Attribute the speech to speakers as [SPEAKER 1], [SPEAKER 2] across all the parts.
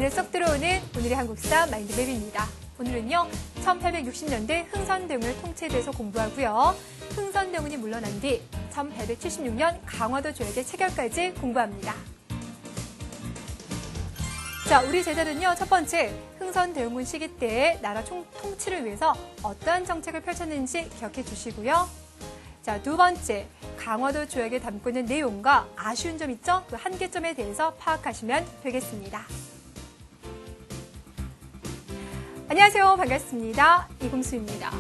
[SPEAKER 1] 한눈에 쏙 들어오는 오늘의 한국사 마인드맵입니다. 오늘은요, 1860년대 흥선대원을 통치에 대해서 공부하고요. 흥선대원이 물러난 뒤 1876년 강화도 조약의 체결까지 공부합니다. 자, 우리 제자는요, 첫 번째, 흥선대원군 시기 때 나라 통치를 위해서 어떠한 정책을 펼쳤는지 기억해 주시고요. 자, 두 번째, 강화도 조약에 담고 있는 내용과 아쉬운 점 있죠? 그 한계점에 대해서 파악하시면 되겠습니다. 안녕하세요. 반갑습니다. 이금수입니다.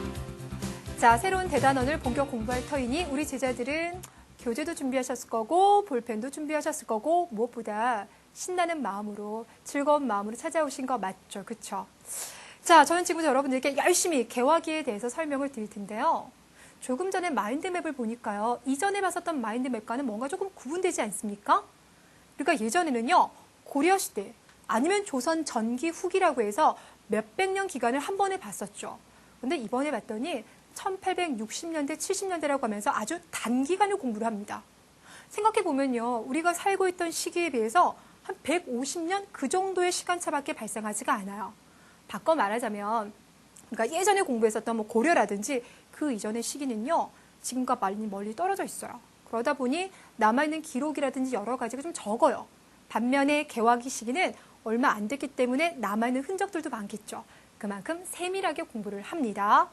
[SPEAKER 1] 자, 새로운 대단원을 본격 공부할 터이니 우리 제자들은 교재도 준비하셨을 거고 볼펜도 준비하셨을 거고 무엇보다 신나는 마음으로 즐거운 마음으로 찾아오신 거 맞죠? 그쵸? 자, 저는 지금 여러분들께 열심히 개화기에 대해서 설명을 드릴 텐데요. 조금 전에 마인드맵을 보니까요. 이전에 봤었던 마인드맵과는 뭔가 조금 구분되지 않습니까? 그러니까 예전에는요. 고려시대 아니면 조선 전기 후기라고 해서 몇백 년 기간을 한 번에 봤었죠. 근데 이번에 봤더니 1860년대, 70년대라고 하면서 아주 단기간을 공부를 합니다. 생각해보면요. 우리가 살고 있던 시기에 비해서 한 150년 그 정도의 시간차밖에 발생하지가 않아요. 바꿔 말하자면 그러니까 예전에 공부했었던 뭐 고려라든지 그 이전의 시기는요. 지금과 멀리 떨어져 있어요. 그러다 보니 남아있는 기록이라든지 여러 가지가 좀 적어요. 반면에 개화기 시기는 얼마 안 됐기 때문에 남아있는 흔적들도 많겠죠. 그만큼 세밀하게 공부를 합니다.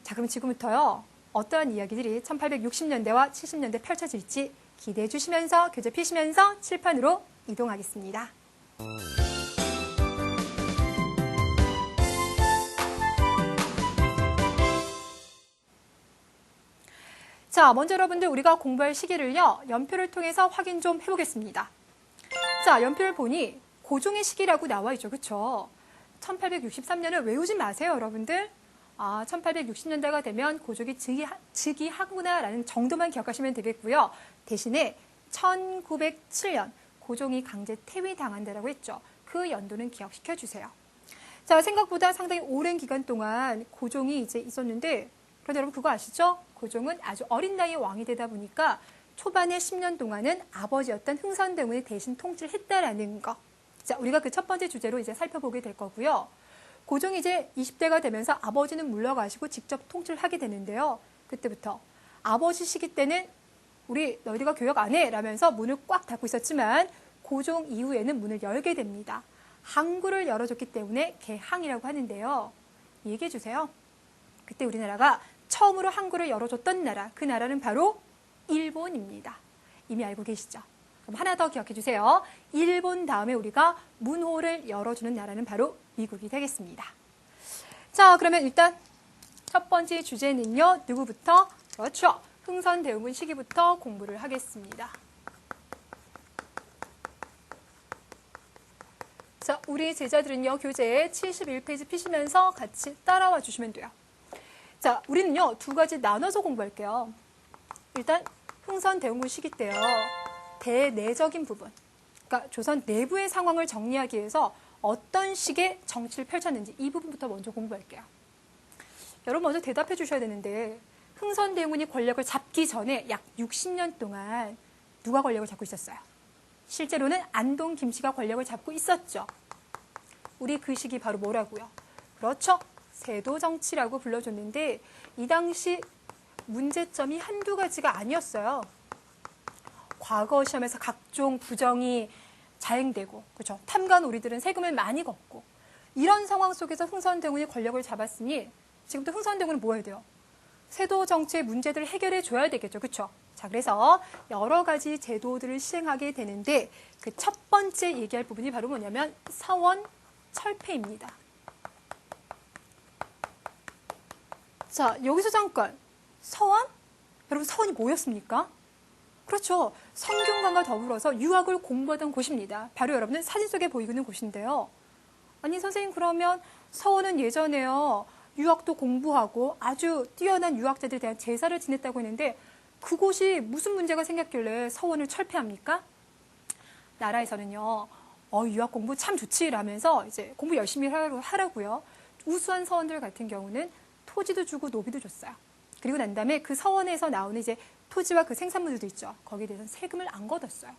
[SPEAKER 1] 자, 그럼 지금부터요. 어떠한 이야기들이 1860년대와 70년대 펼쳐질지 기대해 주시면서 교재 피시면서 칠판으로 이동하겠습니다. 자, 먼저 여러분들 우리가 공부할 시기를요. 연표를 통해서 확인 좀 해보겠습니다. 자, 연표를 보니 고종의 시기라고 나와 있죠. 그쵸? 1863년을 외우지 마세요, 여러분들. 1860년대가 되면 고종이 즉위하구나라는 정도만 기억하시면 되겠고요. 대신에 1907년 고종이 강제 퇴위당한다라고 했죠. 그 연도는 기억시켜 주세요. 자, 생각보다 상당히 오랜 기간 동안 고종이 이제 있었는데, 그런데 여러분 그거 아시죠? 고종은 아주 어린 나이에 왕이 되다 보니까 초반에 10년 동안은 아버지였던 흥선대원이 대신 통치를 했다라는 거. 자, 우리가 그 첫 번째 주제로 이제 살펴보게 될 거고요. 고종이 이제 20대가 되면서 아버지는 물러가시고 직접 통치를 하게 되는데요. 그때부터 아버지 시기 때는 너희가 교역 안 해 라면서 문을 꽉 닫고 있었지만 고종 이후에는 문을 열게 됩니다. 항구를 열어줬기 때문에 개항이라고 하는데요. 얘기해 주세요. 그때 우리나라가 처음으로 항구를 열어줬던 나라, 그 나라는 바로 일본입니다. 이미 알고 계시죠? 그럼 하나 더 기억해 주세요. 일본 다음에 우리가 문호를 열어주는 나라는 바로 미국이 되겠습니다. 자, 그러면 일단 첫 번째 주제는요. 누구부터? 그렇죠. 흥선대원군 시기부터 공부를 하겠습니다. 자, 우리 제자들은요. 교재 71페이지 피시면서 같이 따라와 주시면 돼요. 자, 우리는요. 두 가지 나눠서 공부할게요. 일단 흥선대원군 시기 때요. 대내적인 부분, 그러니까 조선 내부의 상황을 정리하기 위해서 어떤 식의 정치를 펼쳤는지 이 부분부터 먼저 공부할게요. 여러분 먼저 대답해 주셔야 되는데 흥선대원군이 권력을 잡기 전에 약 60년 동안 누가 권력을 잡고 있었어요? 실제로는 안동 김씨가 권력을 잡고 있었죠. 우리 그 시기 바로 뭐라고요? 그렇죠. 세도정치라고 불러줬는데 이 당시 문제점이 한두 가지가 아니었어요. 과거 시험에서 각종 부정이 자행되고, 그렇죠? 탐관오리들은 세금을 많이 걷고, 이런 상황 속에서 흥선대원군이 권력을 잡았으니 지금부터 흥선대원군은 뭐 해야 돼요? 세도 정치의 문제들을 해결해 줘야 되겠죠, 그렇죠? 자, 그래서 여러 가지 제도들을 시행하게 되는데 그 첫 번째 얘기할 부분이 바로 뭐냐면 서원 철폐입니다. 자, 여기서 잠깐 서원? 여러분 서원이 뭐였습니까? 그렇죠. 성균관과 더불어서 유학을 공부하던 곳입니다. 바로 여러분은 사진 속에 보이는 곳인데요. 아니 선생님 그러면 서원은 예전에요. 유학도 공부하고 아주 뛰어난 유학자들에 대한 제사를 지냈다고 했는데 그곳이 무슨 문제가 생겼길래 서원을 철폐합니까? 나라에서는요. 유학 공부 참 좋지라면서 이제 공부 열심히 하라고요. 우수한 서원들 같은 경우는 토지도 주고 노비도 줬어요. 그리고 난 다음에 그 서원에서 나오는 이제 토지와 그 생산물들도 있죠. 거기에 대해서는 세금을 안 걷었어요.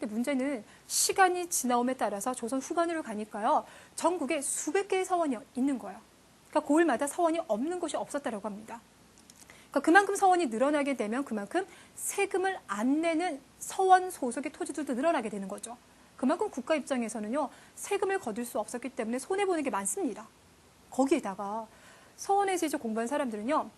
[SPEAKER 1] 근데 문제는 시간이 지나옴에 따라서 조선 후반으로 가니까요. 전국에 수백 개의 서원이 있는 거예요. 그러니까 고을마다 서원이 없는 곳이 없었다라고 합니다. 그러니까 그만큼 서원이 늘어나게 되면 그만큼 세금을 안 내는 서원 소속의 토지들도 늘어나게 되는 거죠. 그만큼 국가 입장에서는요. 세금을 거둘 수 없었기 때문에 손해보는 게 많습니다. 거기에다가 서원에서 이제 공부한 사람들은요.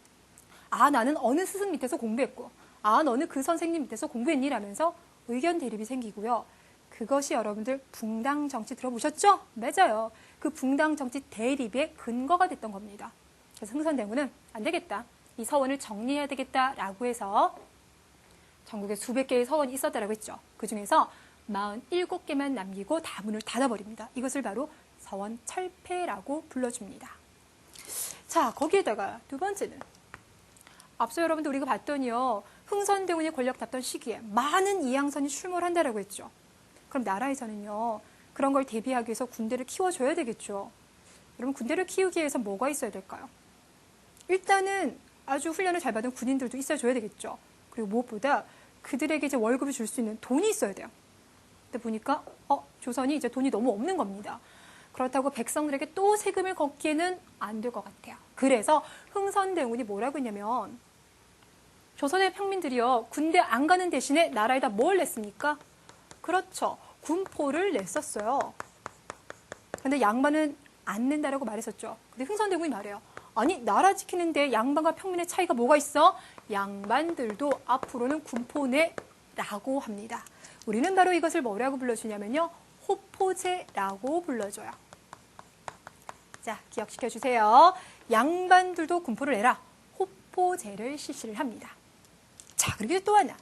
[SPEAKER 1] 아, 나는 어느 스승 밑에서 공부했고 아, 너는 그 선생님 밑에서 공부했니? 라면서 의견 대립이 생기고요. 그것이 여러분들 붕당 정치 들어보셨죠? 맞아요. 그 붕당 정치 대립의 근거가 됐던 겁니다. 그래서 흥선대군은 안 되겠다. 이 서원을 정리해야 되겠다라고 해서 전국에 수백 개의 서원이 있었다라고 했죠. 그중에서 47개만 남기고 다 문을 닫아버립니다. 이것을 바로 서원 철폐라고 불러줍니다. 자, 거기에다가 두 번째는 앞서 여러분들 우리가 봤더니요. 흥선대군이 권력 잡던 시기에 많은 이양선이 출몰한다라고 했죠. 그럼 나라에서는요. 그런 걸 대비하기 위해서 군대를 키워줘야 되겠죠. 여러분 군대를 키우기 위해서 뭐가 있어야 될까요? 일단은 아주 훈련을 잘 받은 군인들도 있어줘야 되겠죠. 그리고 무엇보다 그들에게 이제 월급을 줄 수 있는 돈이 있어야 돼요. 근데 보니까 조선이 이제 돈이 너무 없는 겁니다. 그렇다고 백성들에게 또 세금을 걷기에는 안 될 것 같아요. 그래서 흥선대군이 뭐라고 했냐면 조선의 평민들이요. 군대 안 가는 대신에 나라에다 뭘 냈습니까? 그렇죠. 군포를 냈었어요. 근데 양반은 안 낸다라고 말했었죠. 근데 흥선대군이 말해요. 아니 나라 지키는데 양반과 평민의 차이가 뭐가 있어? 양반들도 앞으로는 군포 내라고 합니다. 우리는 바로 이것을 뭐라고 불러주냐면요. 호포제라고 불러줘요. 자, 기억시켜 주세요. 양반들도 군포를 내라. 호포제를 실시를 합니다. 자, 그리고 또 하나.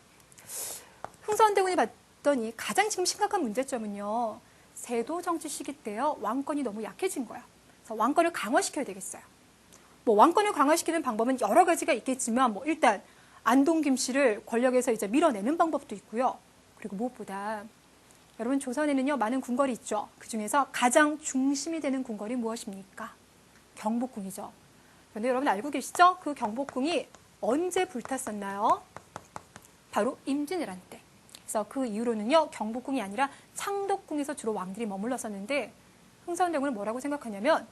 [SPEAKER 1] 흥선대군이 봤더니 가장 지금 심각한 문제점은요. 세도 정치 시기 때요. 왕권이 너무 약해진 거야. 그래서 왕권을 강화시켜야 되겠어요. 뭐 왕권을 강화시키는 방법은 여러 가지가 있겠지만 뭐 일단 안동 김씨를 권력에서 이제 밀어내는 방법도 있고요. 그리고 무엇보다 여러분 조선에는요 많은 궁궐이 있죠. 그 중에서 가장 중심이 되는 궁궐이 무엇입니까? 경복궁이죠. 그런데 여러분 알고 계시죠? 그 경복궁이 언제 불탔었나요? 바로 임진왜란 때. 그래서 그 이후로는요 경복궁이 아니라 창덕궁에서 주로 왕들이 머물렀었는데 흥선대군은 뭐라고 생각하냐면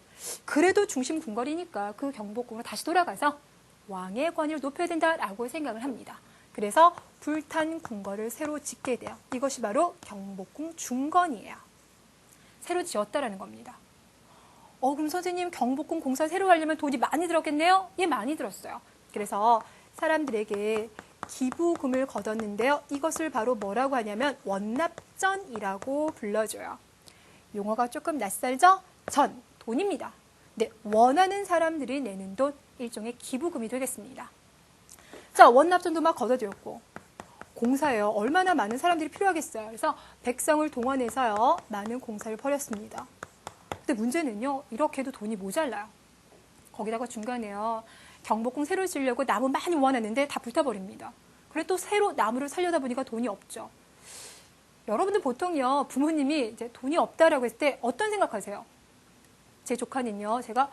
[SPEAKER 1] 그래도 중심 궁궐이니까 그 경복궁으로 다시 돌아가서 왕의 권위를 높여야 된다라고 생각을 합니다. 그래서 불탄 궁궐을 새로 짓게 돼요. 이것이 바로 경복궁 중건이에요. 새로 지었다라는 겁니다. 그럼 선생님 경복궁 공사 새로 하려면 돈이 많이 들었겠네요? 예, 많이 들었어요. 그래서 사람들에게 기부금을 걷었는데요. 이것을 바로 뭐라고 하냐면 원납전이라고 불러줘요. 용어가 조금 낯설죠? 전, 돈입니다. 네, 원하는 사람들이 내는 돈, 일종의 기부금이 되겠습니다. 자, 원납전도 막 걷어들였고 공사예요. 얼마나 많은 사람들이 필요하겠어요. 그래서 백성을 동원해서요. 많은 공사를 벌였습니다. 근데 문제는요. 이렇게 해도 돈이 모자라요. 거기다가 중간에요. 경복궁 새로 지으려고 나무 많이 모아놨는데 다 불타버립니다. 그래 또 새로 나무를 살려다 보니까 돈이 없죠. 여러분들 보통요. 부모님이 이제 돈이 없다라고 했을 때 어떤 생각하세요? 제 조카는요. 제가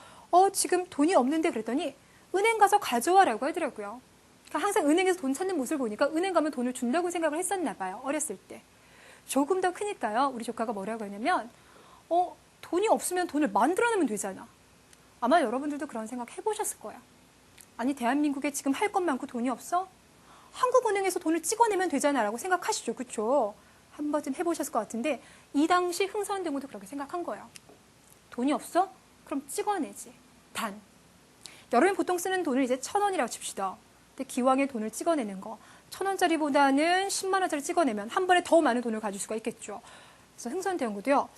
[SPEAKER 1] 지금 돈이 없는데 그랬더니 은행 가서 가져와라고 하더라고요. 그러니까 항상 은행에서 돈 찾는 모습을 보니까 은행 가면 돈을 준다고 생각을 했었나 봐요. 어렸을 때. 조금 더 크니까요. 우리 조카가 뭐라고 하냐면 돈이 없으면 돈을 만들어내면 되잖아. 아마 여러분들도 그런 생각 해보셨을 거예요. 아니 대한민국에 지금 할 것 많고 돈이 없어? 한국은행에서 돈을 찍어내면 되잖아 라고 생각하시죠. 그렇죠? 한 번쯤 해보셨을 것 같은데 이 당시 흥선대군도 그렇게 생각한 거예요. 돈이 없어? 그럼 찍어내지. 단. 여러분 보통 쓰는 돈을 이제 1,000원이라고 칩시다. 근데 기왕에 돈을 찍어내는 거 1,000원짜리보다는 10만 원짜리 찍어내면 한 번에 더 많은 돈을 가질 수가 있겠죠. 그래서 흥선대군도요.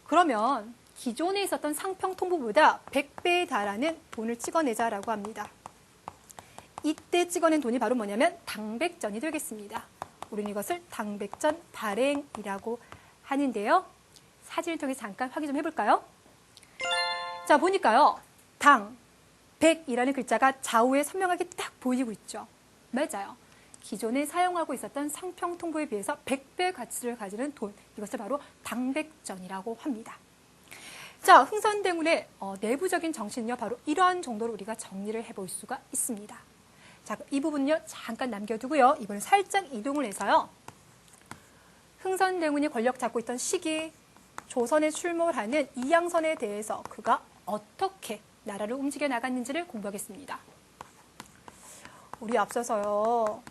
[SPEAKER 1] 그러면 기존에 있었던 상평통보보다 100배에 달하는 돈을 찍어내자라고 합니다. 이때 찍어낸 돈이 바로 뭐냐면 당백전이 되겠습니다. 우리는 이것을 당백전 발행이라고 하는데요. 사진을 통해 잠깐 확인 좀 해볼까요? 자, 보니까요. 당, 백이라는 글자가 좌우에 선명하게 딱 보이고 있죠. 맞아요. 기존에 사용하고 있었던 상평통보에 비해서 100배 가치를 가지는 돈, 이것을 바로 당백전이라고 합니다. 자, 흥선대군의 내부적인 정신은요, 바로 이러한 정도로 우리가 정리를 해볼 수가 있습니다. 자, 이 부분은요, 잠깐 남겨두고요. 이번에 살짝 이동을 해서요. 흥선대군이 권력 잡고 있던 시기 조선에 출몰하는 이양선에 대해서 그가 어떻게 나라를 움직여 나갔는지를 공부하겠습니다. 우리 앞서서요.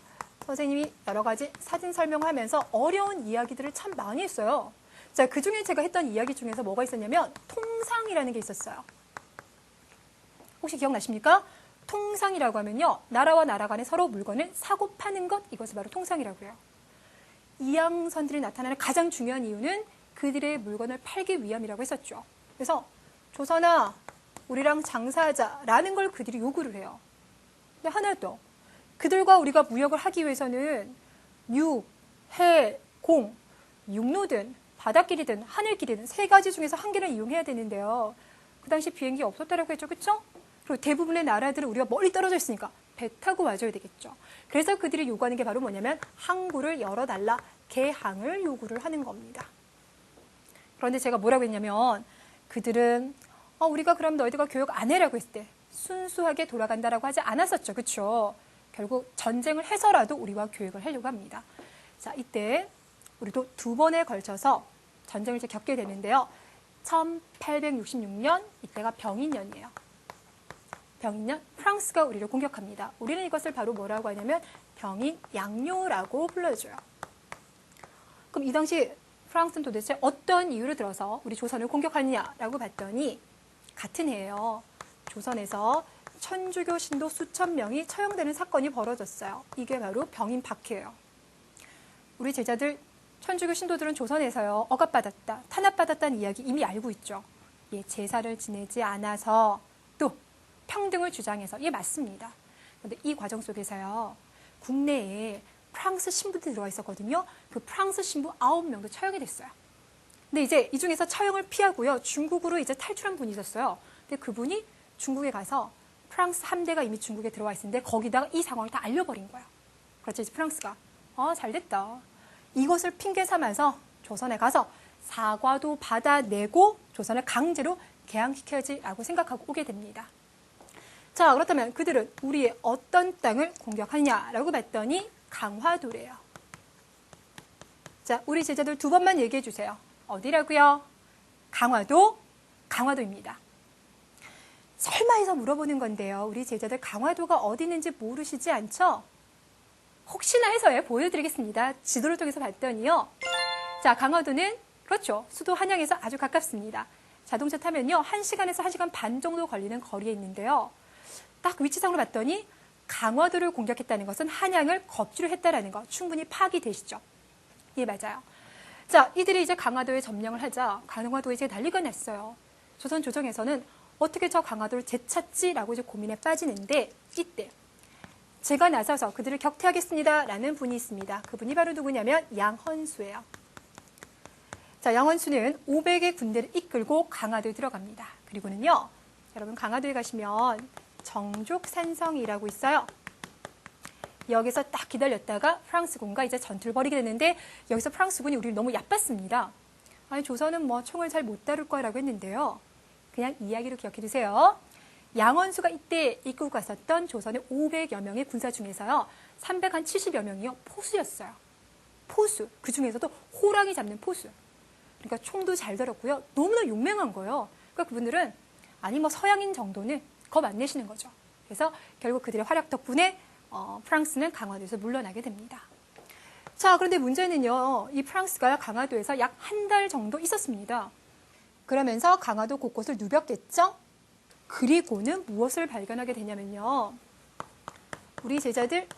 [SPEAKER 1] 선생님이 여러 가지 사진 설명하면서 어려운 이야기들을 참 많이 했어요. 자, 그 중에 제가 했던 이야기 중에서 뭐가 있었냐면 통상이라는 게 있었어요. 혹시 기억나십니까? 통상이라고 하면요. 나라와 나라 간에 서로 물건을 사고 파는 것, 이것을 바로 통상이라고 해요. 이양선들이 나타나는 가장 중요한 이유는 그들의 물건을 팔기 위함이라고 했었죠. 그래서 조선아, 우리랑 장사하자라는 걸 그들이 요구를 해요. 근데 하나 더, 그들과 우리가 무역을 하기 위해서는 육, 해, 공, 육로든 바닷길이든 하늘길이든 세 가지 중에서 한 개를 이용해야 되는데요. 그 당시 비행기 없었다라고 했죠. 그렇죠? 그리고 대부분의 나라들은 우리가 멀리 떨어져 있으니까 배 타고 와줘야 되겠죠. 그래서 그들이 요구하는 게 바로 뭐냐면 항구를 열어달라, 개항을 요구를 하는 겁니다. 그런데 제가 뭐라고 했냐면 그들은 우리가 그럼 너희들과 교역 안 해라고 했을 때 순수하게 돌아간다라고 하지 않았었죠. 그렇죠? 결국 전쟁을 해서라도 우리와 교역을 하려고 합니다. 자, 이때 우리도 두 번에 걸쳐서 전쟁을 이제 겪게 되는데요. 1866년, 이때가 병인년이에요. 병인년, 프랑스가 우리를 공격합니다. 우리는 이것을 바로 뭐라고 하냐면 병인 양요라고 불러줘요. 그럼 이 당시 프랑스는 도대체 어떤 이유를 들어서 우리 조선을 공격하느냐라고 봤더니 같은 해예요. 조선에서 천주교 신도 수천 명이 처형되는 사건이 벌어졌어요. 이게 바로 병인 박해예요. 우리 제자들 천주교 신도들은 조선에서요. 억압받았다, 탄압받았다는 이야기 이미 알고 있죠. 예, 제사를 지내지 않아서 또 평등을 주장해서 예, 맞습니다. 그런데 이 과정 속에서요. 국내에 프랑스 신부들이 들어와 있었거든요. 그 프랑스 신부 9명도 처형이 됐어요. 근데 이제 이 중에서 처형을 피하고요. 중국으로 이제 탈출한 분이 있었어요. 근데 그분이 중국에 가서 프랑스 함대가 이미 중국에 들어와 있었는데 거기다가 이 상황을 다 알려버린 거예요. 그렇죠. 이제 프랑스가 잘됐다. 이것을 핑계 삼아서 조선에 가서 사과도 받아내고 조선을 강제로 개항시켜야지라고 생각하고 오게 됩니다. 자, 그렇다면 그들은 우리의 어떤 땅을 공격하느냐라고 봤더니 강화도래요. 자, 우리 제자들 두 번만 얘기해 주세요. 어디라고요? 강화도, 강화도입니다. 설마 해서 물어보는 건데요. 우리 제자들 강화도가 어디 있는지 모르시지 않죠? 혹시나 해서 보여드리겠습니다. 지도를 통해서 봤더니요. 자, 강화도는 그렇죠. 수도 한양에서 아주 가깝습니다. 자동차 타면요. 1시간에서 1시간 반 정도 걸리는 거리에 있는데요. 딱 위치상으로 봤더니 강화도를 공격했다는 것은 한양을 겁주를 했다라는 거 충분히 파악이 되시죠? 예, 맞아요. 자, 이들이 이제 강화도에 점령을 하자 강화도에 이제 난리가 났어요. 조선 조정에서는 어떻게 저 강화도를 되찾지라고 이제 고민에 빠지는데 이때 제가 나서서 그들을 격퇴하겠습니다라는 분이 있습니다. 그분이 바로 누구냐면 양헌수예요. 자, 양헌수는 500의 군대를 이끌고 강화도에 들어갑니다. 그리고는요, 여러분 강화도에 가시면 정족산성이라고 있어요. 여기서 딱 기다렸다가 프랑스군과 이제 전투를 벌이게 되는데 여기서 프랑스군이 우리를 너무 얕봤습니다. 아니, 조선은 뭐 총을 잘 못 다룰 거라고 했는데요. 그냥 이야기로 기억해 두세요. 양헌수가 이때 이끌고 갔었던 조선의 500여 명의 군사 중에서요. 370여 명이요. 포수였어요. 포수. 그 중에서도 호랑이 잡는 포수. 그러니까 총도 잘 들었고요. 너무나 용맹한 거예요. 그러니까 그분들은 아니 뭐 서양인 정도는 겁 안 내시는 거죠. 그래서 결국 그들의 활약 덕분에 프랑스는 강화도에서 물러나게 됩니다. 자, 그런데 문제는요. 이 프랑스가 강화도에서 약 한 달 정도 있었습니다. 그러면서 강화도 곳곳을 누볐겠죠? 그리고는 무엇을 발견하게 되냐면요. 우리 제자들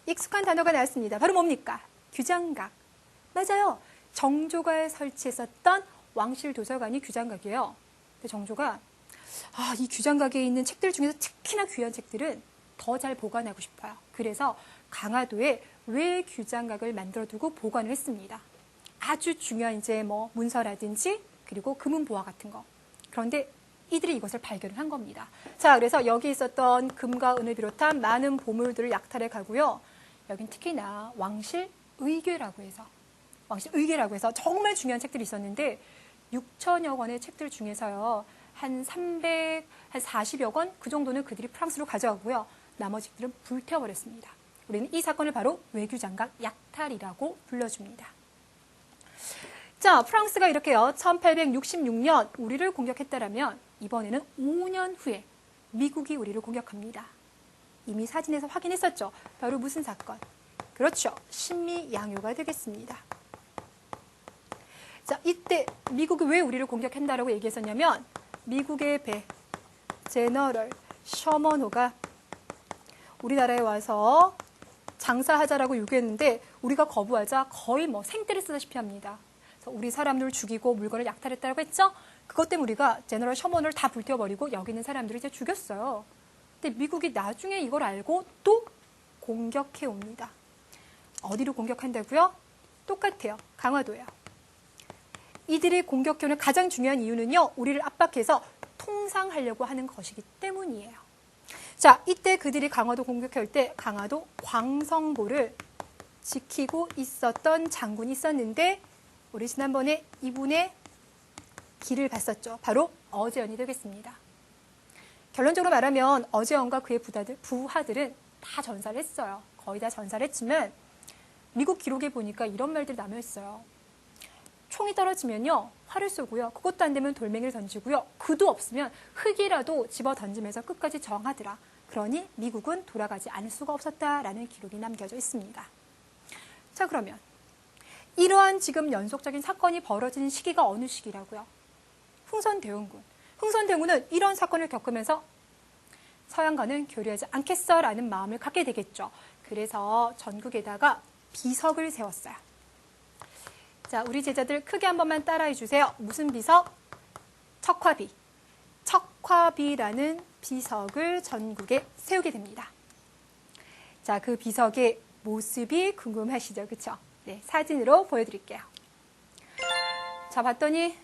[SPEAKER 1] 익숙한 단어가 나왔습니다. 바로 뭡니까? 규장각. 맞아요. 정조가 설치했었던 왕실 도서관이 규장각이에요. 근데 정조가 이 규장각에 있는 책들 중에서 특히나 귀한 책들은 더 잘 보관하고 싶어요. 그래서 강화도에 외규장각을 만들어두고 보관을 했습니다. 아주 중요한 이제 뭐 문서라든지 그리고 금은보화 같은 거. 그런데 이들이 이것을 발견을 한 겁니다. 자, 그래서 여기 있었던 금과 은을 비롯한 많은 보물들을 약탈해 가고요. 여긴 특히나 왕실의궤라고 해서 정말 중요한 책들이 있었는데 6천여 권의 책들 중에서요. 한 40여 권 그 정도는 그들이 프랑스로 가져가고요. 나머지 책들은 불태워버렸습니다. 우리는 이 사건을 바로 외규장각 약탈이라고 불러줍니다. 자, 프랑스가 이렇게요. 1866년 우리를 공격했다라면 이번에는 5년 후에 미국이 우리를 공격합니다. 이미 사진에서 확인했었죠. 바로 무슨 사건? 그렇죠. 신미 양요가 되겠습니다. 자, 이때 미국이 왜 우리를 공격한다라고 얘기했었냐면 미국의 배 제너럴 셔먼호가 우리나라에 와서 장사하자라고 요구했는데 우리가 거부하자 거의 뭐 생떼를 쓰다시피 합니다. 그래서 우리 사람들을 죽이고 물건을 약탈했다고 했죠. 그것 때문에 우리가 제너럴 셔먼을 다 불태워버리고 여기 있는 사람들을 이제 죽였어요. 근데 미국이 나중에 이걸 알고 또 공격해 옵니다. 어디로 공격한다고요? 똑같아요. 강화도예요. 이들이 공격해오는 가장 중요한 이유는요. 우리를 압박해서 통상하려고 하는 것이기 때문이에요. 자, 이때 그들이 강화도 공격할 때 강화도 광성보를 지키고 있었던 장군이 있었는데 우리 지난번에 이분의 길을 봤었죠. 바로 어제언이 되겠습니다. 결론적으로 말하면 어제언과 그의 부하들은 다 전사를 했어요. 거의 다 전사를 했지만 미국 기록에 보니까 이런 말들이 남아 있어요. 총이 떨어지면요. 활을 쏘고요. 그것도 안 되면 돌멩이를 던지고요. 그도 없으면 흙이라도 집어 던지면서 끝까지 저항하더라. 그러니 미국은 돌아가지 않을 수가 없었다라는 기록이 남겨져 있습니다. 자, 그러면 이러한 지금 연속적인 사건이 벌어지는 시기가 어느 시기라고요? 흥선대원군. 흥선대원군은 이런 사건을 겪으면서 서양과는 교류하지 않겠어라는 마음을 갖게 되겠죠. 그래서 전국에다가 비석을 세웠어요. 자, 우리 제자들 크게 한 번만 따라해 주세요. 무슨 비석? 척화비. 척화비라는 비석을 전국에 세우게 됩니다. 자, 그 비석의 모습이 궁금하시죠? 그쵸? 네, 사진으로 보여드릴게요. 자, 봤더니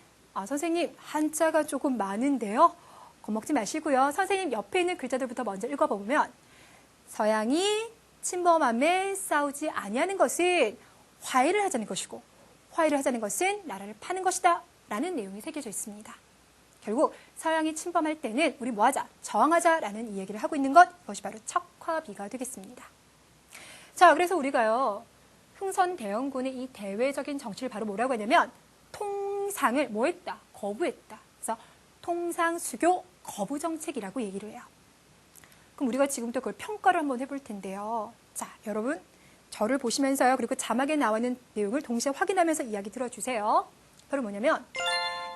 [SPEAKER 1] 선생님 한자가 조금 많은데요. 겁먹지 마시고요. 선생님 옆에 있는 글자들부터 먼저 읽어보면 서양이 침범함에 싸우지 아니하는 것은 화해를 하자는 것이고 화해를 하자는 것은 나라를 파는 것이다 라는 내용이 새겨져 있습니다. 결국 서양이 침범할 때는 우리 뭐하자? 저항하자라는 이 얘기를 하고 있는 것, 이것이 바로 척화비가 되겠습니다. 자, 그래서 우리가요 흥선대원군의 이 대외적인 정치를 바로 뭐라고 하냐면 통상을 뭐했다? 거부했다. 그래서 통상수교 거부정책이라고 얘기를 해요. 그럼 우리가 지금부터 그걸 평가를 한번 해볼 텐데요. 자, 여러분 저를 보시면서요. 그리고 자막에 나와 있는 내용을 동시에 확인하면서 이야기 들어주세요. 바로 뭐냐면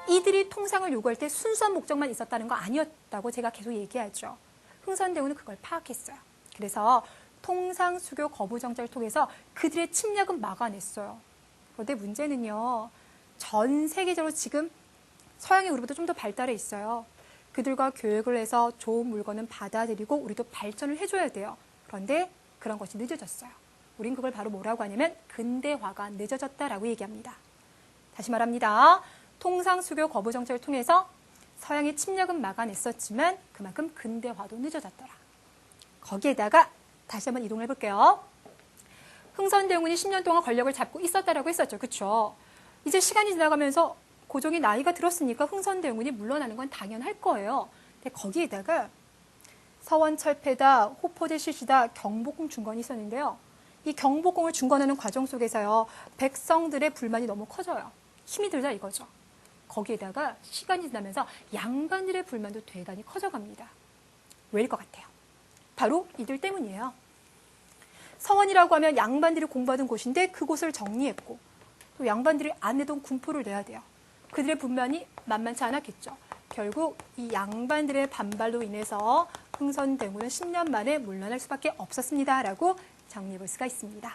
[SPEAKER 1] 이들이 통상을 요구할 때 순수한 목적만 있었다는 거 아니었다고 제가 계속 얘기하죠. 흥선대원은 그걸 파악했어요. 그래서 통상수교 거부 정책을 통해서 그들의 침략은 막아냈어요. 그런데 문제는요. 전 세계적으로 지금 서양이 우리보다 좀 더 발달해 있어요. 그들과 교역을 해서 좋은 물건은 받아들이고 우리도 발전을 해줘야 돼요. 그런데 그런 것이 늦어졌어요. 우린 그걸 바로 뭐라고 하냐면 근대화가 늦어졌다라고 얘기합니다. 다시 말합니다. 통상수교 거부 정책을 통해서 서양의 침략은 막아냈었지만 그만큼 근대화도 늦어졌더라. 거기에다가 다시 한번 이동을 해볼게요. 흥선대원군이 10년 동안 권력을 잡고 있었다라고 했었죠. 그렇죠? 이제 시간이 지나가면서 고종이 나이가 들었으니까 흥선대원군이 물러나는 건 당연할 거예요. 근데 거기에다가 서원철폐다, 호포제 실시다, 경복궁 중건이 있었는데요. 이 경복궁을 중건하는 과정 속에서요. 백성들의 불만이 너무 커져요. 힘이 들자 이거죠. 거기에다가 시간이 지나면서 양반들의 불만도 대단히 커져갑니다. 왜일 것 같아요? 바로 이들 때문이에요. 서원이라고 하면 양반들이 공부하던 곳인데 그곳을 정리했고 또 양반들이 안 내던 군포를 내야 돼요. 그들의 불만이 만만치 않았겠죠. 결국 이 양반들의 반발로 인해서 흥선대원군은 10년 만에 물러날 수밖에 없었습니다. 라고 정리해 볼 수가 있습니다.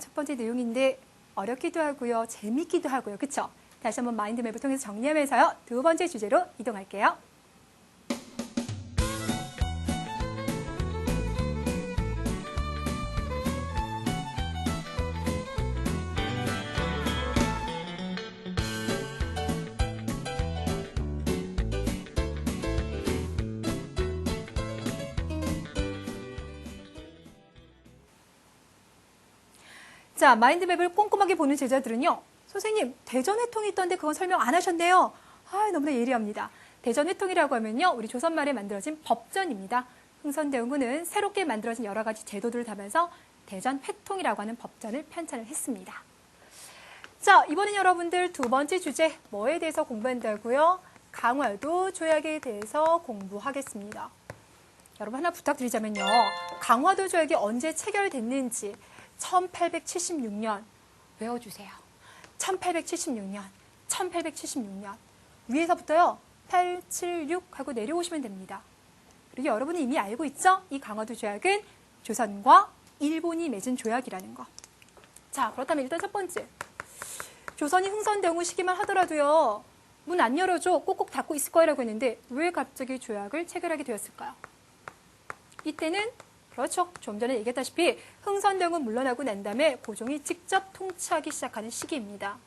[SPEAKER 1] 첫 번째 내용인데 어렵기도 하고요. 재밌기도 하고요. 그쵸? 다시 한번 마인드맵을 통해서 정리하면서요. 두 번째 주제로 이동할게요. 자, 마인드맵을 꼼꼼하게 보는 제자들은요. 선생님, 대전회통이 있던데 그건 설명 안 하셨네요. 너무나 예리합니다. 대전회통이라고 하면요. 우리 조선 말에 만들어진 법전입니다. 흥선대원군은 새롭게 만들어진 여러 가지 제도들을 담아서 대전회통이라고 하는 법전을 편찬을 했습니다. 자, 이번엔 여러분들 두 번째 주제 뭐에 대해서 공부한다고요? 강화도 조약에 대해서 공부하겠습니다. 여러분 하나 부탁드리자면요. 강화도 조약이 언제 체결됐는지 1876년 외워주세요. 1876년, 1876년. 위에서부터요. 876 하고 내려오시면 됩니다. 그리고 여러분이 이미 알고 있죠? 이 강화도 조약은 조선과 일본이 맺은 조약이라는 거. 자, 그렇다면 일단 첫 번째. 조선이 흥선대원군 시기만 하더라도요. 문 안 열어줘. 꼭꼭 닫고 있을 거라고 했는데 왜 갑자기 조약을 체결하게 되었을까요? 이때는 그렇죠. 좀 전에 얘기했다시피 흥선대원군 물러나고 난 다음에 고종이 직접 통치하기 시작하는 시기입니다.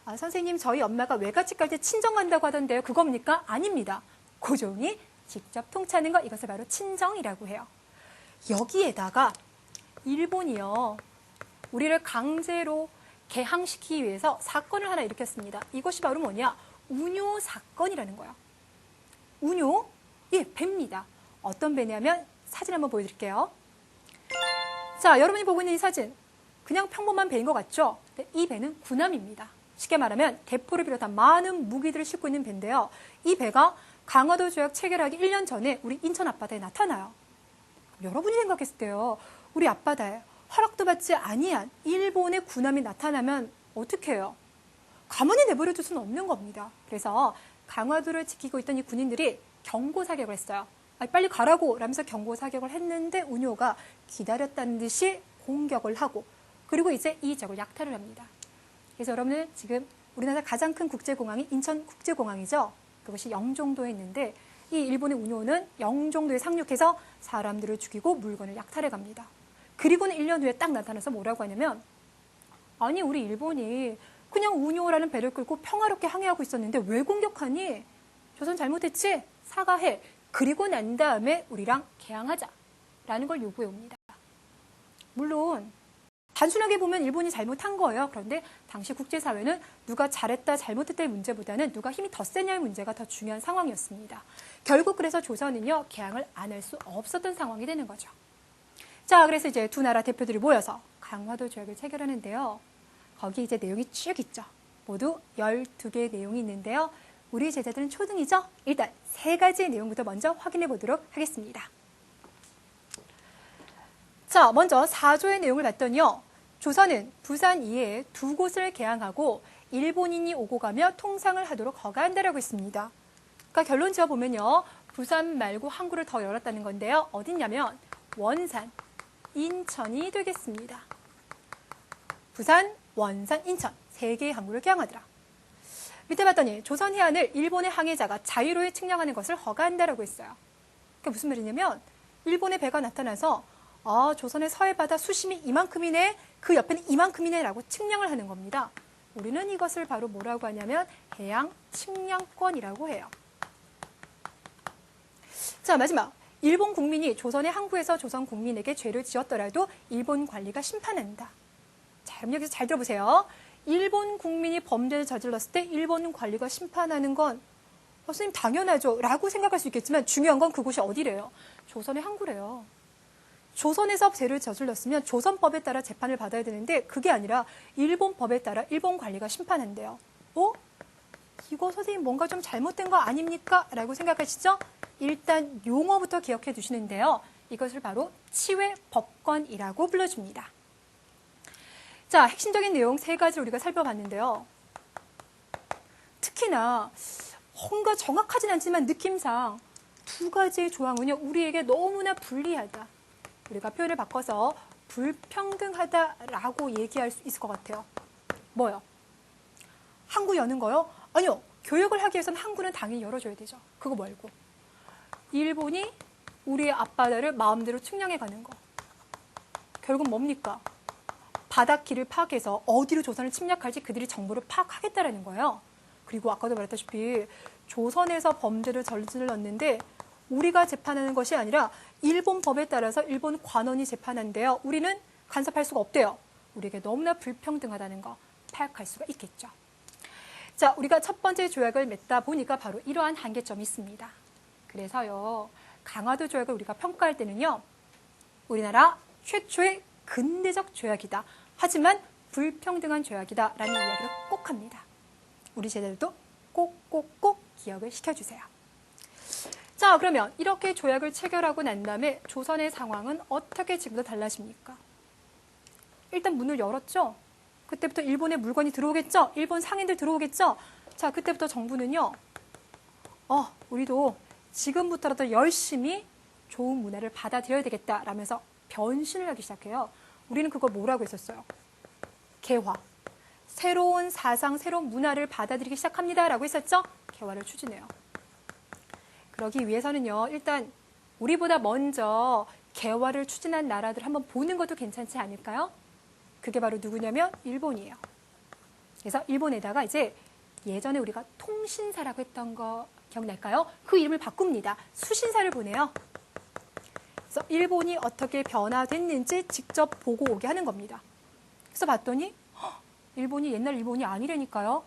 [SPEAKER 1] 아, 선생님 저희 엄마가 외갓집 갈 때 친정 간다고 하던데요. 그겁니까? 아닙니다. 고종이 직접 통치하는 것 이것을 바로 친정이라고 해요. 여기에다가 일본이요. 우리를 강제로 개항시키기 위해서 사건을 하나 일으켰습니다. 이것이 바로 뭐냐? 운요 사건이라는 거예요. 운요? 예, 배입니다. 어떤 배냐면 사진 한번 보여드릴게요. 자, 여러분이 보고 있는 이 사진. 그냥 평범한 배인 것 같죠? 이 배는 군함입니다. 쉽게 말하면 대포를 비롯한 많은 무기들을 싣고 있는 배인데요. 이 배가 강화도 조약 체결하기 1년 전에 우리 인천 앞바다에 나타나요. 여러분이 생각했을 때요. 우리 앞바다에 허락도 받지 아니한 일본의 군함이 나타나면 어떻게 해요? 가만히 내버려둘 수는 없는 겁니다. 그래서 강화도를 지키고 있던 이 군인들이 경고 사격을 했어요. 빨리 가라고 라면서 경고 사격을 했는데 운요가 기다렸다는 듯이 공격을 하고 그리고 이제 이 적을 약탈을 합니다. 그래서 여러분은 지금 우리나라 가장 큰 국제공항이 인천국제공항이죠. 그것이 영종도에 있는데 이 일본의 운요는 영종도에 상륙해서 사람들을 죽이고 물건을 약탈해 갑니다. 그리고는 1년 후에 딱 나타나서 뭐라고 하냐면 아니 우리 일본이 그냥 운요라는 배를 끌고 평화롭게 항해하고 있었는데 왜 공격하니? 조선 잘못했지? 사과해. 그리고 난 다음에 우리랑 개항하자라는 걸 요구해 옵니다. 물론 단순하게 보면 일본이 잘못한 거예요. 그런데 당시 국제사회는 누가 잘했다 잘못했다의 문제보다는 누가 힘이 더 세냐의 문제가 더 중요한 상황이었습니다. 결국 그래서 조선은요. 개항을 안 할 수 없었던 상황이 되는 거죠. 자, 그래서 이제 두 나라 대표들이 모여서 강화도 조약을 체결하는데요. 거기 이제 내용이 쭉 있죠. 모두 12개의 내용이 있는데요. 우리 제자들은 초등이죠. 일단 3가지의 내용부터 먼저 확인해 보도록 하겠습니다. 자, 먼저 4조의 내용을 봤더니요. 조선은 부산 이외에 2곳을 개항하고 일본인이 오고 가며 통상을 하도록 허가한다라고 했습니다. 그러니까 결론 지어보면요. 부산 말고 항구를 더 열었다는 건데요. 어딨냐면 원산, 인천이 되겠습니다. 부산, 원산, 인천 3개의 항구를 개항하더라. 밑에 봤더니 조선 해안을 일본의 항해자가 자유로이 측량하는 것을 허가한다라고 했어요. 그게 무슨 말이냐면 일본의 배가 나타나서 조선의 서해바다 수심이 이만큼이네, 그 옆에는 이만큼이네 라고 측량을 하는 겁니다. 우리는 이것을 바로 뭐라고 하냐면 해양 측량권이라고 해요. 자, 마지막. 일본 국민이 조선의 항구에서 조선 국민에게 죄를 지었더라도 일본 관리가 심판한다. 자, 그럼 여기서 잘 들어보세요. 일본 국민이 범죄를 저질렀을 때 일본 관리가 심판하는 건 선생님 당연하죠 라고 생각할 수 있겠지만 중요한 건 그곳이 어디래요? 조선의 항구래요. 조선에서 죄를 저질렀으면 조선법에 따라 재판을 받아야 되는데 그게 아니라 일본법에 따라 일본 관리가 심판한대요. 이거 선생님 뭔가 좀 잘못된 거 아닙니까? 라고 생각하시죠? 일단 용어부터 기억해 두시는데요. 이것을 바로 치외법권이라고 불러줍니다. 자, 핵심적인 내용 3가지를 우리가 살펴봤는데요. 특히나 뭔가 정확하진 않지만 느낌상 2가지의 조항은요. 우리에게 너무나 불리하다. 우리가 표현을 바꿔서 불평등하다라고 얘기할 수 있을 것 같아요. 뭐요? 항구 여는 거요? 아니요. 교역을 하기 위해서는 항구는 당연히 열어줘야 되죠. 그거 말고. 일본이 우리의 앞바다를 마음대로 측량해 가는 거. 결국 뭡니까? 바닷길을 파악해서 어디로 조선을 침략할지 그들이 정보를 파악하겠다라는 거예요. 그리고 아까도 말했다시피 조선에서 범죄를 저질렀는데 우리가 재판하는 것이 아니라 일본 법에 따라서 일본 관원이 재판한대요. 우리는 간섭할 수가 없대요. 우리에게 너무나 불평등하다는 거 파악할 수가 있겠죠. 자, 우리가 첫 번째 조약을 맺다 보니까 바로 이러한 한계점이 있습니다. 그래서요. 강화도 조약을 우리가 평가할 때는요. 우리나라 최초의 근대적 조약이다. 하지만 불평등한 조약이다라는 이야기를 꼭 합니다. 우리 제자들도 꼭꼭꼭 기억을 시켜주세요. 자, 그러면 이렇게 조약을 체결하고 난 다음에 조선의 상황은 어떻게 지금부터 달라집니까? 일단 문을 열었죠? 그때부터 일본의 물건이 들어오겠죠? 일본 상인들 들어오겠죠? 자, 그때부터 정부는요, 우리도 지금부터라도 열심히 좋은 문화를 받아들여야 되겠다라면서 변신을 하기 시작해요. 우리는 그걸 뭐라고 했었어요? 개화. 새로운 사상, 새로운 문화를 받아들이기 시작합니다라고 했었죠? 개화를 추진해요. 그러기 위해서는요, 일단 우리보다 먼저 개화를 추진한 나라들 한번 보는 것도 괜찮지 않을까요? 그게 바로 누구냐면 일본이에요. 그래서 일본에다가 이제 예전에 우리가 통신사라고 했던 거 기억날까요? 그 이름을 바꿉니다. 수신사를 보내요. 그래서 일본이 어떻게 변화됐는지 직접 보고 오게 하는 겁니다. 그래서 봤더니 일본이 옛날 일본이 아니라니까요.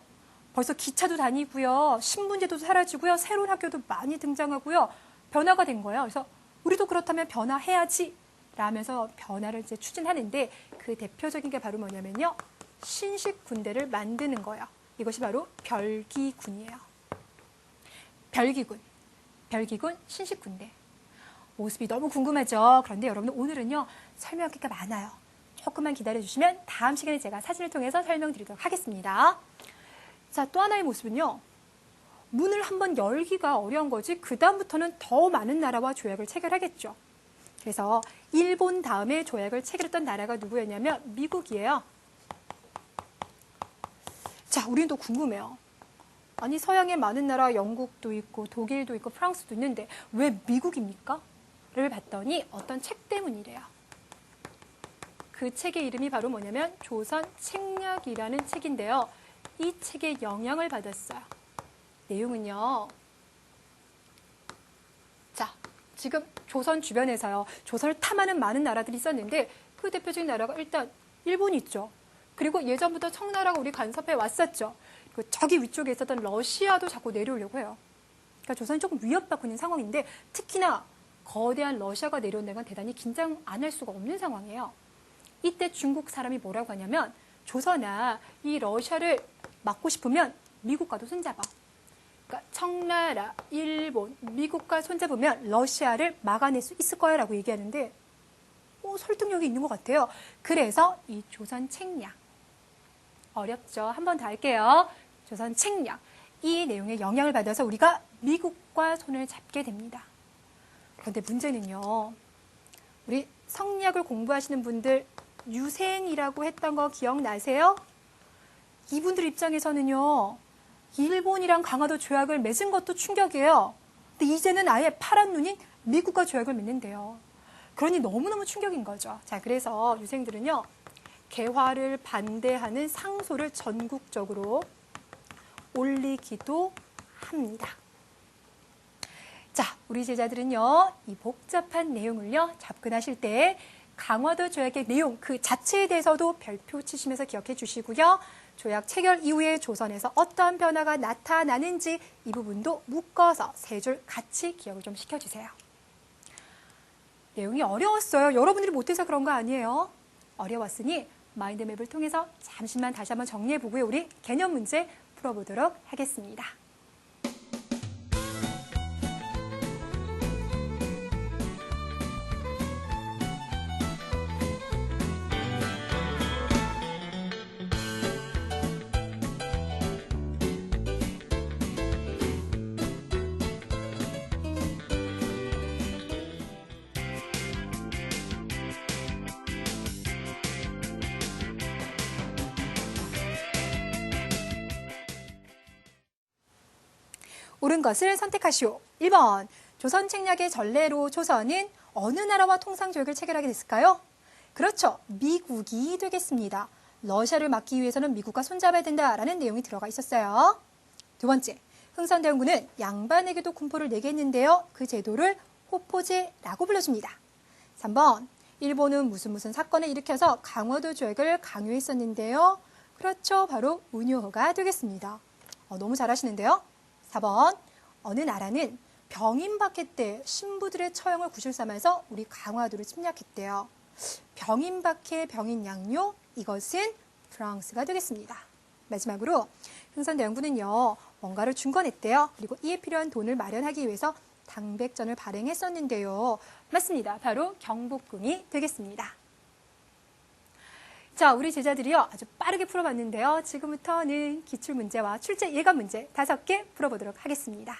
[SPEAKER 1] 벌써 기차도 다니고요. 신분제도 사라지고요. 새로운 학교도 많이 등장하고요. 변화가 된 거예요. 그래서 우리도 그렇다면 변화해야지 라면서 변화를 이제 추진하는데 그 대표적인 게 바로 뭐냐면요. 신식 군대를 만드는 거예요. 이것이 바로 별기군이에요. 별기군 신식 군대. 모습이 너무 궁금하죠. 그런데 여러분 오늘은요. 설명할 게 많아요. 조금만 기다려주시면 다음 시간에 제가 사진을 통해서 설명드리도록 하겠습니다. 자, 또 하나의 모습은요. 문을 한번 열기가 어려운 거지 그 다음부터는 더 많은 나라와 조약을 체결하겠죠. 그래서 일본 다음에 조약을 체결했던 나라가 누구였냐면 미국이에요. 자, 우리는 또 궁금해요. 아니 서양의 많은 나라 영국도 있고 독일도 있고 프랑스도 있는데 왜 미국입니까? 를 봤더니 어떤 책 때문이래요. 그 책의 이름이 바로 뭐냐면 조선 책략이라는 책인데요. 이 책에 영향을 받았어요. 내용은요. 자, 지금 조선 주변에서요. 조선을 탐하는 많은 나라들이 있었는데 그 대표적인 나라가 일단 일본이 있죠. 그리고 예전부터 청나라가 우리 간섭해 왔었죠. 그리고 저기 위쪽에 있었던 러시아도 자꾸 내려오려고 해요. 그러니까 조선이 조금 위협받고 있는 상황인데 특히나 거대한 러시아가 내려온다는 건 대단히 긴장 안 할 수가 없는 상황이에요. 이때 중국 사람이 뭐라고 하냐면 조선아 이 러시아를 막고 싶으면 미국과도 손잡아. 그러니까 청나라, 일본, 미국과 손잡으면 러시아를 막아낼 수 있을 거야 라고 얘기하는데 설득력이 있는 것 같아요. 그래서 이 조선 책략. 어렵죠. 한 번 더 할게요. 조선 책략. 이 내용에 영향을 받아서 우리가 미국과 손을 잡게 됩니다. 그런데 문제는요. 우리 성리학을 공부하시는 분들 유생이라고 했던 거 기억나세요? 이분들 입장에서는요. 일본이랑 강화도 조약을 맺은 것도 충격이에요. 근데 이제는 아예 파란 눈인 미국과 조약을 맺는데요. 그러니 너무너무 충격인 거죠. 자, 그래서 유생들은요. 개화를 반대하는 상소를 전국적으로 올리기도 합니다. 자, 우리 제자들은요. 이 복잡한 내용을요. 접근하실 때 강화도 조약의 내용 그 자체에 대해서도 별표 치시면서 기억해 주시고요. 조약 체결 이후에 조선에서 어떠한 변화가 나타나는지 이 부분도 묶어서 세 줄 같이 기억을 좀 시켜주세요. 내용이 어려웠어요. 여러분들이 못해서 그런 거 아니에요. 어려웠으니 마인드맵을 통해서 잠시만 다시 한번 정리해보고요. 우리 개념 문제 풀어보도록 하겠습니다. 옳은 것을 선택하시오. 1번, 조선 책략의 전례로 조선은 어느 나라와 통상조약을 체결하게 됐을까요? 그렇죠. 미국이 되겠습니다. 러시아를 막기 위해서는 미국과 손잡아야 된다라는 내용이 들어가 있었어요. 두 번째, 흥선대원군은 양반에게도 군포를 내게 했는데요. 그 제도를 호포제라고 불러줍니다. 3번, 일본은 무슨 사건을 일으켜서 강화도 조약을 강요했었는데요. 그렇죠. 바로 운요호가 되겠습니다. 너무 잘하시는데요. 4번, 어느 나라는 병인박해 때 신부들의 처형을 구실 삼아서 우리 강화도를 침략했대요. 병인박해, 병인양요, 이것은 프랑스가 되겠습니다. 마지막으로 흥선대원군은요, 뭔가를 중건했대요. 그리고 이에 필요한 돈을 마련하기 위해서 당백전을 발행했었는데요. 맞습니다. 바로 경복궁이 되겠습니다. 자, 우리 제자들이요, 아주 빠르게 풀어봤는데요. 지금부터는 기출문제와 출제 예감 문제 5개 풀어보도록 하겠습니다.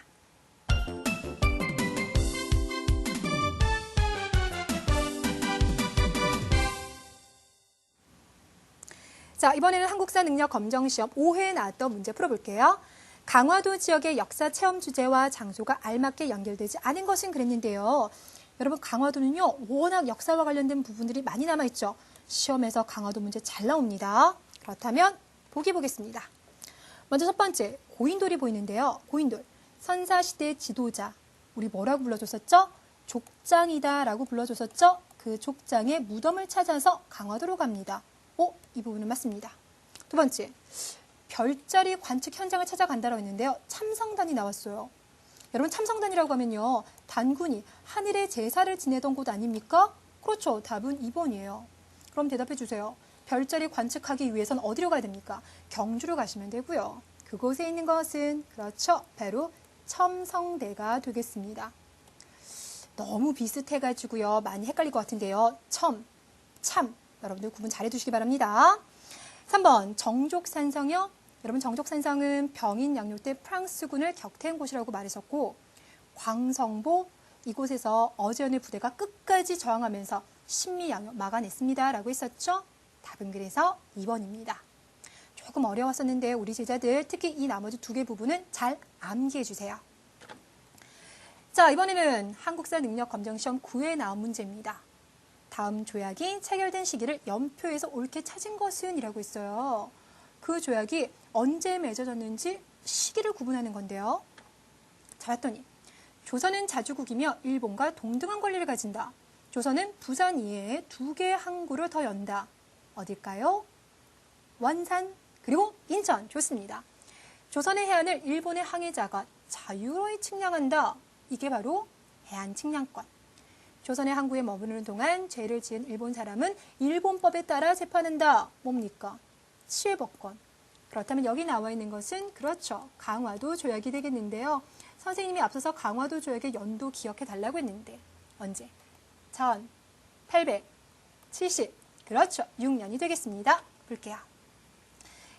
[SPEAKER 1] 자, 이번에는 한국사 능력 검정시험 5회에 나왔던 문제 풀어볼게요. 강화도 지역의 역사 체험 주제와 장소가 알맞게 연결되지 않은 것은 그랬는데요. 여러분, 강화도는요, 워낙 역사와 관련된 부분들이 많이 남아있죠. 시험에서 강화도 문제 잘 나옵니다. 그렇다면 보기 보겠습니다. 먼저 첫 번째, 고인돌이 보이는데요. 고인돌, 선사시대 지도자, 우리 뭐라고 불러줬었죠? 족장이다 라고 불러줬었죠? 그 족장의 무덤을 찾아서 강화도로 갑니다. 이 부분은 맞습니다. 두 번째, 별자리 관측 현장을 찾아간다고 했는데요. 참성단이 나왔어요. 여러분, 참성단이라고 하면요, 단군이 하늘의 제사를 지내던 곳 아닙니까? 그렇죠. 답은 2번이에요. 그럼 대답해 주세요. 별자리 관측하기 위해선 어디로 가야 됩니까? 경주로 가시면 되고요. 그곳에 있는 것은 그렇죠. 바로 첨성대가 되겠습니다. 너무 비슷해가지고요. 많이 헷갈릴 것 같은데요. 참. 여러분들 구분 잘 해두시기 바랍니다. 3번 정족산성이요. 여러분, 정족산성은 병인 양요 때 프랑스군을 격퇴한 곳이라고 말했었고, 광성보, 이곳에서 어제연의 부대가 끝까지 저항하면서 신미양요 막아냈습니다 라고 했었죠. 답은 그래서 2번입니다. 조금 어려웠었는데 우리 제자들 특히 이 나머지 2개 부분은 잘 암기해 주세요. 자, 이번에는 한국사 능력 검정시험 9회에 나온 문제입니다. 다음 조약이 체결된 시기를 연표에서 옳게 찾은 것은 이라고 있어요. 그 조약이 언제 맺어졌는지 시기를 구분하는 건데요. 자, 봤더니 조선은 자주국이며 일본과 동등한 권리를 가진다. 조선은 부산 이외에 2개의 항구를 더 연다. 어딜까요? 원산, 그리고 인천. 좋습니다. 조선의 해안을 일본의 항해자가 자유로이 측량한다. 이게 바로 해안측량권. 조선의 항구에 머무르는 동안 죄를 지은 일본 사람은 일본법에 따라 재판한다. 뭡니까? 치해법권. 그렇다면 여기 나와 있는 것은 그렇죠. 강화도 조약이 되겠는데요. 선생님이 앞서서 강화도 조약의 연도 기억해 달라고 했는데 언제? 1870. 그렇죠. 6년이 되겠습니다. 볼게요.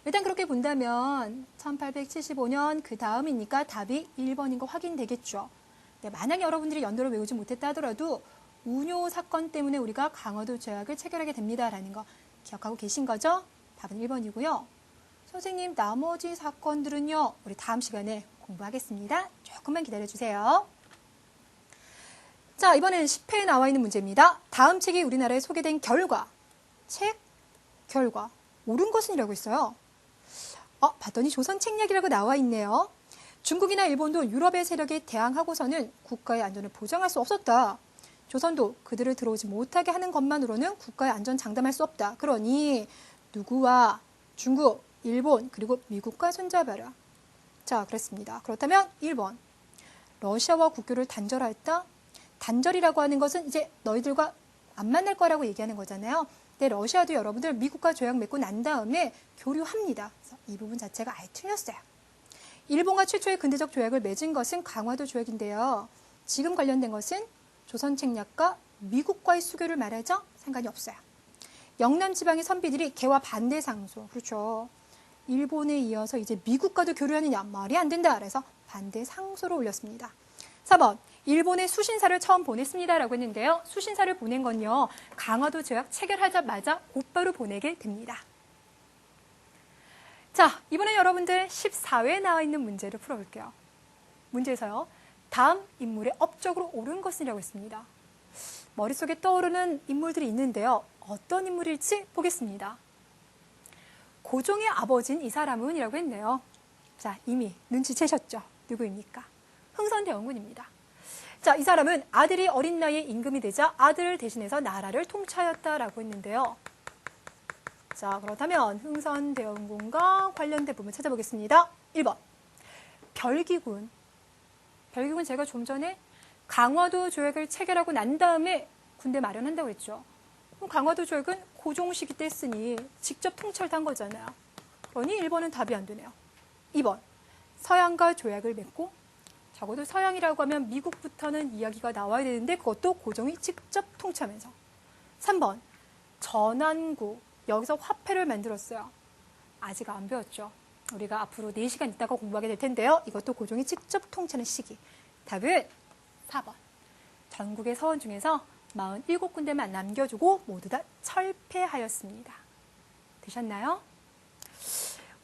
[SPEAKER 1] 일단 그렇게 본다면 1875년 그 다음이니까 답이 1번인 거 확인되겠죠. 네, 만약 여러분들이 연도를 외우지 못했다 하더라도 운요 사건 때문에 우리가 강화도 조약을 체결하게 됩니다라는 거 기억하고 계신 거죠? 답은 1번이고요. 선생님, 나머지 사건들은요, 우리 다음 시간에 공부하겠습니다. 조금만 기다려주세요. 자, 이번에는 10회에 나와 있는 문제입니다. 다음 책이 우리나라에 소개된 결과, 책 결과, 옳은 것은 이라고 있어요. 봤더니 조선 책략이라고 나와 있네요. 중국이나 일본도 유럽의 세력에 대항하고서는 국가의 안전을 보장할 수 없었다. 조선도 그들을 들어오지 못하게 하는 것만으로는 국가의 안전 장담할 수 없다. 그러니 누구와 중국, 일본, 그리고 미국과 손잡아라. 자, 그랬습니다. 그렇다면 1번. 러시아와 국교를 단절하였다. 단절이라고 하는 것은 이제 너희들과 안 만날 거라고 얘기하는 거잖아요. 근데 러시아도 여러분들 미국과 조약 맺고 난 다음에 교류합니다. 그래서 이 부분 자체가 아예 틀렸어요. 일본과 최초의 근대적 조약을 맺은 것은 강화도 조약인데요. 지금 관련된 것은 조선 책략과 미국과의 수교를 말하죠? 상관이 없어요. 영남 지방의 선비들이 개와 반대 상소. 그렇죠. 일본에 이어서 이제 미국과도 교류하느냐? 말이 안 된다. 그래서 반대 상소를 올렸습니다. 4번. 일본에 수신사를 처음 보냈습니다라고 했는데요. 수신사를 보낸 건요. 강화도 조약 체결하자마자 곧바로 보내게 됩니다. 자, 이번에 여러분들 14회에 나와 있는 문제를 풀어볼게요. 문제에서요. 다음 인물의 업적으로 옳은 것이라고 했습니다. 머릿속에 떠오르는 인물들이 있는데요. 어떤 인물일지 보겠습니다. 고종의 아버지인 이 사람은 이라고 했네요. 자, 이미 눈치채셨죠? 누구입니까? 흥선대원군입니다. 자, 이 사람은 아들이 어린 나이에 임금이 되자 아들을 대신해서 나라를 통치하였다라고 했는데요. 자, 그렇다면 흥선대원군과 관련된 부분 찾아보겠습니다. 1번. 별기군. 별기군 제가 좀 전에 강화도 조약을 체결하고 난 다음에 군대 마련한다고 했죠. 그럼 강화도 조약은 고종 시기 때 했으니 직접 통찰한 거잖아요. 그러니 1번은 답이 안 되네요. 2번, 서양과 조약을 맺고, 적어도 서양이라고 하면 미국부터는 이야기가 나와야 되는데 그것도 고종이 직접 통치하면서. 3번, 전환구, 여기서 화폐를 만들었어요. 아직 안 배웠죠. 우리가 앞으로 4시간 있다가 공부하게 될 텐데요. 이것도 고종이 직접 통치하는 시기. 답은 4번. 전국의 서원 중에서 47군데만 남겨주고 모두 다 철폐하였습니다. 되셨나요?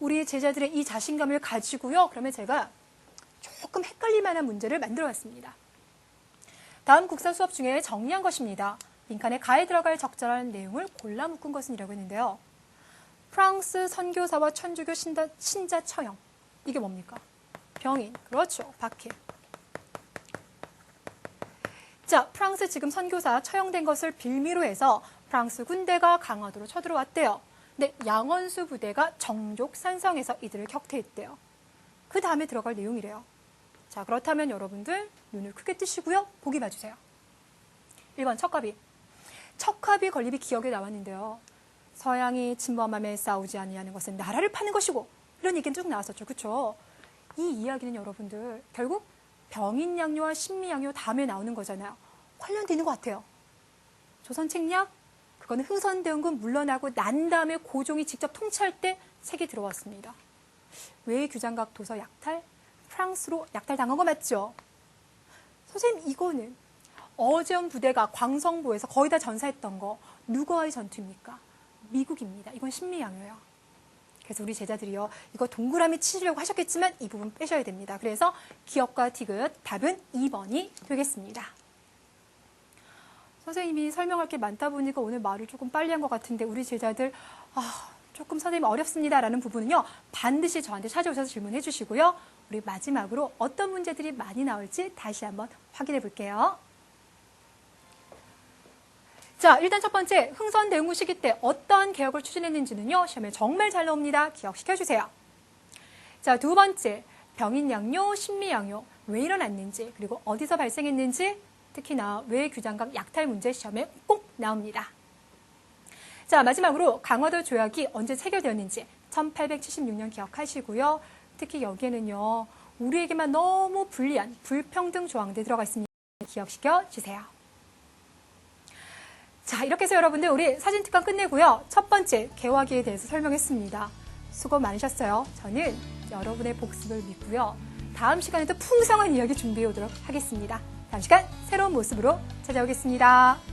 [SPEAKER 1] 우리 제자들의 이 자신감을 가지고요. 그러면 제가 조금 헷갈릴 만한 문제를 만들어봤습니다. 다음 국사 수업 중에 정리한 것입니다. 빈칸에 가에 들어갈 적절한 내용을 골라 묶은 것은 이라고 했는데요. 프랑스 선교사와 천주교 신자 처형. 이게 뭡니까? 병인. 그렇죠. 박해. 자, 프랑스 지금 선교사 처형된 것을 빌미로 해서 프랑스 군대가 강화도로 쳐들어왔대요. 근데 양원수 부대가 정족산성에서 이들을 격퇴했대요. 그 다음에 들어갈 내용이래요. 자, 그렇다면 여러분들 눈을 크게 뜨시고요. 보기 봐주세요. 1번 척가비. 척가비 건립이 기억에 나왔는데요. 서양이 침범함에 싸우지 아니하는 것은 나라를 파는 것이고, 이런 얘기는 쭉 나왔었죠. 그렇죠? 이 이야기는 여러분들 결국 병인양요와 신미양요 다음에 나오는 거잖아요. 관련되는 것 같아요. 조선 책략, 그거는 흥선대원군 물러나고 난 다음에 고종이 직접 통치할 때 책이 들어왔습니다. 외교장각 도서 약탈, 프랑스로 약탈당한 거 맞죠? 선생님, 이거는 어제온 부대가 광성보에서 거의 다 전사했던 거 누구와의 전투입니까? 미국입니다. 이건 신미양요예요. 그래서 우리 제자들이요, 이거 동그라미 치시려고 하셨겠지만 이 부분 빼셔야 됩니다. 그래서 기억과 티귿, 답은 2번이 되겠습니다. 선생님이 설명할 게 많다 보니까 오늘 말을 조금 빨리 한 것 같은데 우리 제자들 조금 선생님 어렵습니다라는 부분은요, 반드시 저한테 찾아오셔서 질문해 주시고요. 우리 마지막으로 어떤 문제들이 많이 나올지 다시 한번 확인해 볼게요. 자, 일단 첫 번째, 흥선대원군 시기 때 어떤 개혁을 추진했는지는요, 시험에 정말 잘 나옵니다. 기억시켜 주세요. 자, 두 번째, 병인양요, 신미양요, 왜 일어났는지, 그리고 어디서 발생했는지, 특히나 외교장각 약탈 문제 시험에 꼭 나옵니다. 자, 마지막으로 강화도 조약이 언제 체결되었는지 1876년 기억하시고요. 특히 여기에는요, 우리에게만 너무 불리한 불평등 조항들이 들어가 있습니다. 기억시켜 주세요. 자, 이렇게 해서 여러분들 우리 사진특강 끝내고요. 첫 번째, 개화기에 대해서 설명했습니다. 수고 많으셨어요. 저는 여러분의 복습을 믿고요. 다음 시간에도 풍성한 이야기 준비해 오도록 하겠습니다. 다음 시간 새로운 모습으로 찾아오겠습니다.